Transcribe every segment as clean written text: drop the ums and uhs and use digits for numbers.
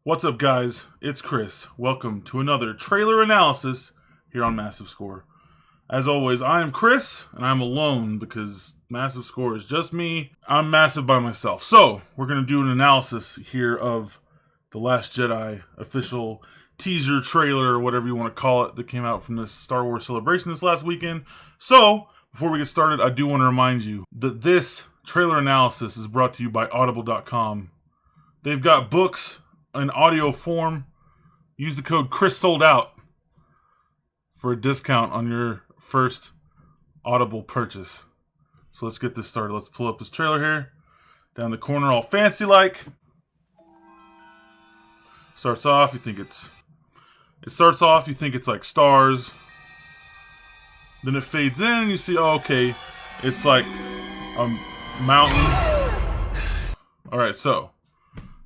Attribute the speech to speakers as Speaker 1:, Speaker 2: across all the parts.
Speaker 1: What's up, guys? It's Kris. Welcome to another trailer analysis here on MassiveScore. As always, I am Kris, and I'm alone because MassiveScore is just me. I'm massive by myself. So, we're going to do an analysis here of The Last Jedi official teaser trailer, or whatever you want to call it, that came out from this Star Wars celebration this last weekend. So, before we get started, I do want to remind you that this trailer analysis is brought to you by Audible.com. They've got books in audio form. Use the code KrisSoldOut for a discount on your first Audible purchase. So let's get this started. Let's pull up this trailer here. Down the corner, all fancy like. Starts off, you think it's like stars. Then it fades in and you see, oh, okay, it's like a mountain. Alright, so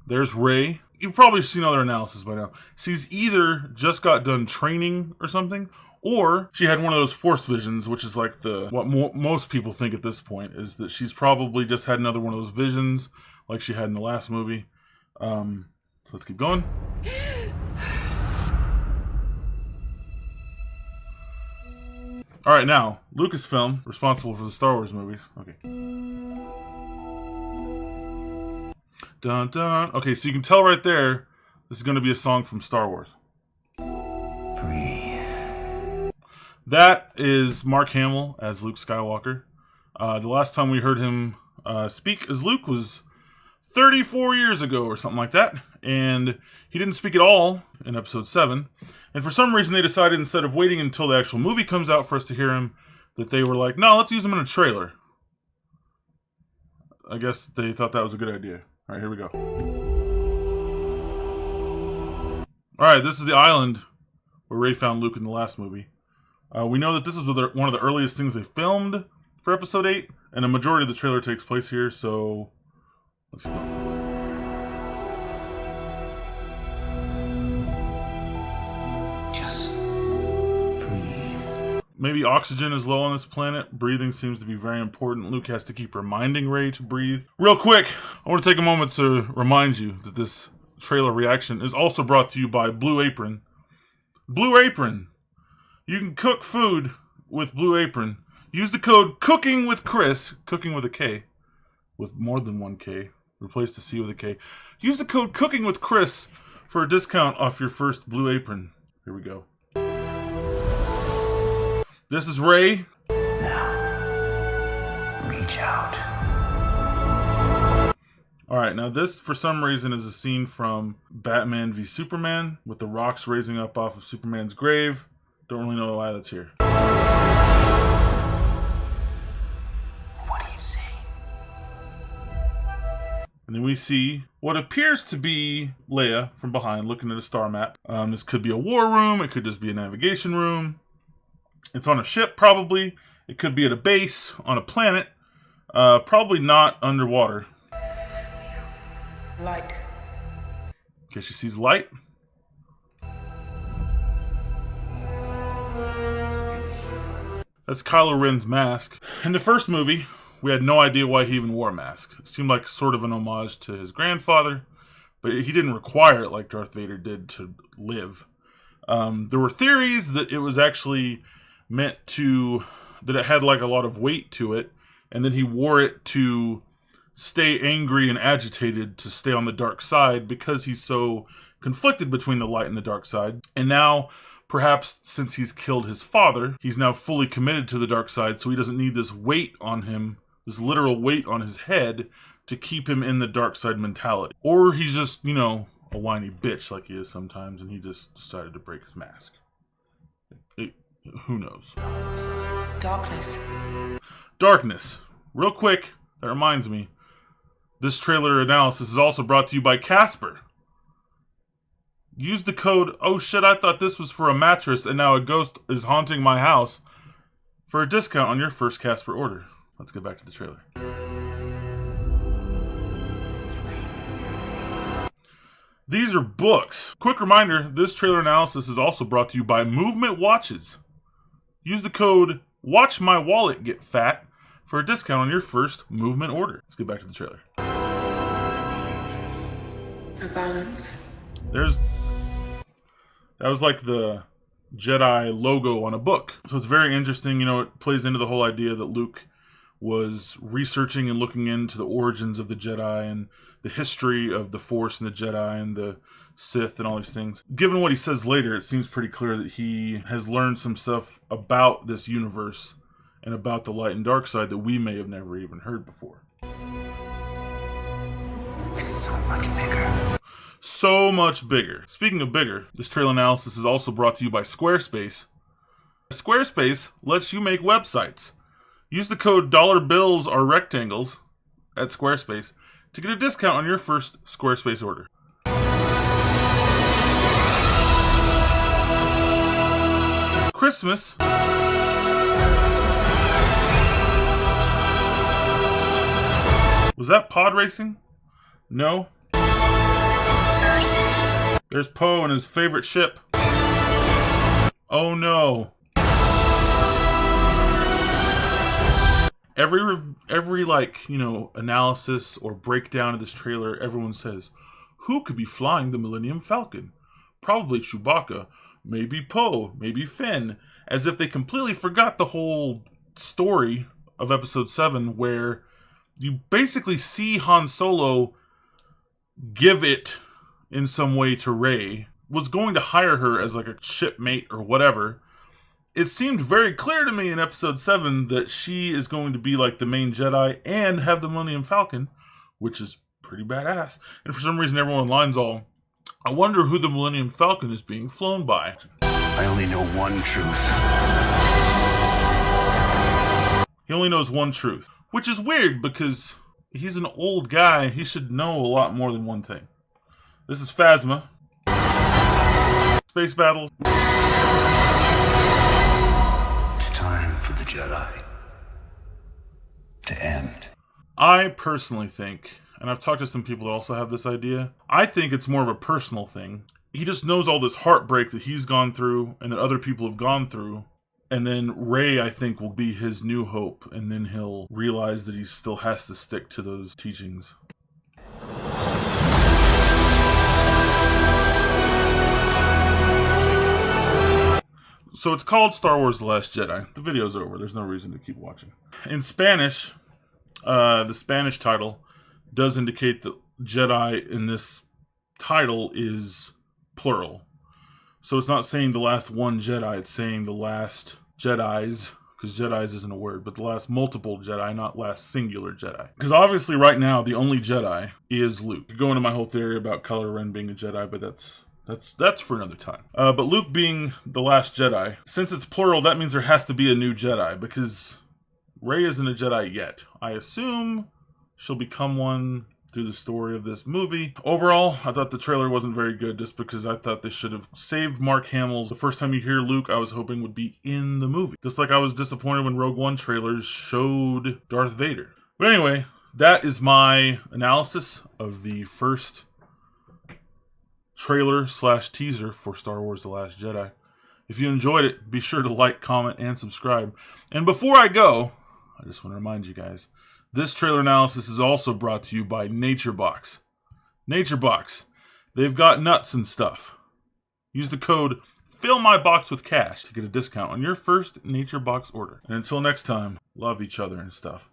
Speaker 1: there's Rey. You've probably seen other analysis by now. She's either just got done training or something, or she had one of those force visions, which is like what most people think at this point, is that she's probably just had another one of those visions like she had in the last movie. So let's keep going. Alright, now, Lucasfilm, responsible for the Star Wars movies. Okay. Dun dun. Okay, so you can tell right there, this is going to be a song from Star Wars.
Speaker 2: Breathe.
Speaker 1: That is Mark Hamill as Luke Skywalker. The last time we heard him speak as Luke was 34 years ago or something like that. And he didn't speak at all in episode 7. And for some reason they decided, instead of waiting until the actual movie comes out for us to hear him, that they were like, no, let's use him in a trailer. I guess they thought that was a good idea. Alright, here we go. Alright, this is the island where Rey found Luke in the last movie. We know that this is one of the earliest things they filmed for episode 8, and a majority of the trailer takes place here, so let's keep going.
Speaker 2: Just breathe.
Speaker 1: Maybe oxygen is low on this planet. Breathing seems to be very important. Luke has to keep reminding Rey to breathe. Real quick, I want to take a moment to remind you that this trailer reaction is also brought to you by Blue Apron. Blue Apron. You can cook food with Blue Apron. Use the code Kooking with Kris, cooking with a K, with more than one K. Replace the C with a K. Use the code Kooking with Kris for a discount off your first Blue Apron. Here we go. This is Rey.
Speaker 2: Now, reach out.
Speaker 1: Alright, now this, for some reason, is a scene from Batman v Superman, with the rocks raising up off of Superman's grave. Don't really know why that's here.
Speaker 2: What do you see?
Speaker 1: And then we see what appears to be Leia from behind, looking at a star map. This could be a war room, it could just be a navigation room. It's on a ship, probably. It could be at a base, on a planet. Probably not underwater.
Speaker 2: Light.
Speaker 1: Okay, she sees light. That's Kylo Ren's mask. In the first movie, we had no idea why he even wore a mask. It seemed like sort of an homage to his grandfather, but he didn't require it like Darth Vader did to live. There were theories that it was actually meant to, that it had like a lot of weight to it, and then he wore it to stay angry and agitated, to stay on the dark side, because he's so conflicted between the light and the dark side. And now, perhaps since he's killed his father, he's now fully committed to the dark side, so he doesn't need this weight on him, this literal weight on his head, to keep him in the dark side mentality. Or he's just, you know, a whiny bitch like he is sometimes, and he just decided to break his mask. Who knows?
Speaker 2: Darkness.
Speaker 1: Darkness. Real quick, that reminds me, this trailer analysis is also brought to you by Casper. Use the code, oh shit, I thought this was for a mattress and now a ghost is haunting my house, for a discount on your first Casper order. Let's get back to the trailer. These are books. Quick reminder, this trailer analysis is also brought to you by Movement Watches. Use the code WatchMyWallet GetFat for a discount on your first Movement order. Let's get back to the trailer.
Speaker 2: A balance.
Speaker 1: That was like the Jedi logo on a book. So it's very interesting. You know, it plays into the whole idea that Luke was researching and looking into the origins of the Jedi and the history of the Force and the Jedi and the Sith and all these things. Given what he says later, it seems pretty clear that he has learned some stuff about this universe and about the light and dark side that we may have never even heard before.
Speaker 2: It's so much bigger.
Speaker 1: So much bigger. Speaking of bigger, this trailer analysis is also brought to you by Squarespace. Squarespace lets you make websites. Use the code $BillsAre at Squarespace to get a discount on your first Squarespace order. Christmas. Was that pod racing? No. There's Poe and his favorite ship. Oh no. Every like, you know, analysis or breakdown of this trailer, everyone says, who could be flying the Millennium Falcon? Probably Chewbacca, maybe Poe, maybe Finn, as if they completely forgot the whole story of Episode 7, where you basically see Han Solo give it in some way to Rey, was going to hire her as like a shipmate or whatever. It seemed very clear to me in Episode 7 that she is going to be like the main Jedi and have the Millennium Falcon, which is pretty badass. And for some reason everyone online's all, I wonder who the Millennium Falcon is being flown by.
Speaker 2: I only know one truth.
Speaker 1: He only knows one truth, which is weird because he's an old guy. He should know a lot more than one thing. This is Phasma. Space battles.
Speaker 2: It's time for the Jedi to end.
Speaker 1: I personally think, and I've talked to some people that also have this idea, I think it's more of a personal thing. He just knows all this heartbreak that he's gone through and that other people have gone through. And then Rey, I think, will be his new hope. And then he'll realize that he still has to stick to those teachings. So it's called Star Wars The Last Jedi. The video's over. There's no reason to keep watching. In Spanish, the Spanish title does indicate that Jedi in this title is plural. So it's not saying the last one Jedi, it's saying the last Jedis, because Jedis isn't a word, but the last multiple Jedi, not last singular Jedi. Because obviously right now, the only Jedi is Luke. I could go into my whole theory about Kylo Ren being a Jedi, but that's for another time. But Luke being the last Jedi, since it's plural, that means there has to be a new Jedi, because Rey isn't a Jedi yet. I assume she'll become one through the story of this movie. Overall, I thought the trailer wasn't very good just because I thought they should have saved Mark Hamill's. The first time you hear Luke, I was hoping would be in the movie. Just like I was disappointed when Rogue One trailers showed Darth Vader. But anyway, that is my analysis of the first trailer / teaser for Star Wars The Last Jedi. If you enjoyed it, be sure to like, comment, and subscribe. And before I go, I just want to remind you guys, this trailer analysis is also brought to you by NatureBox. NatureBox. They've got nuts and stuff. Use the code FillMyBoxWith to get a discount on your first NatureBox order. And until next time, love each other and stuff.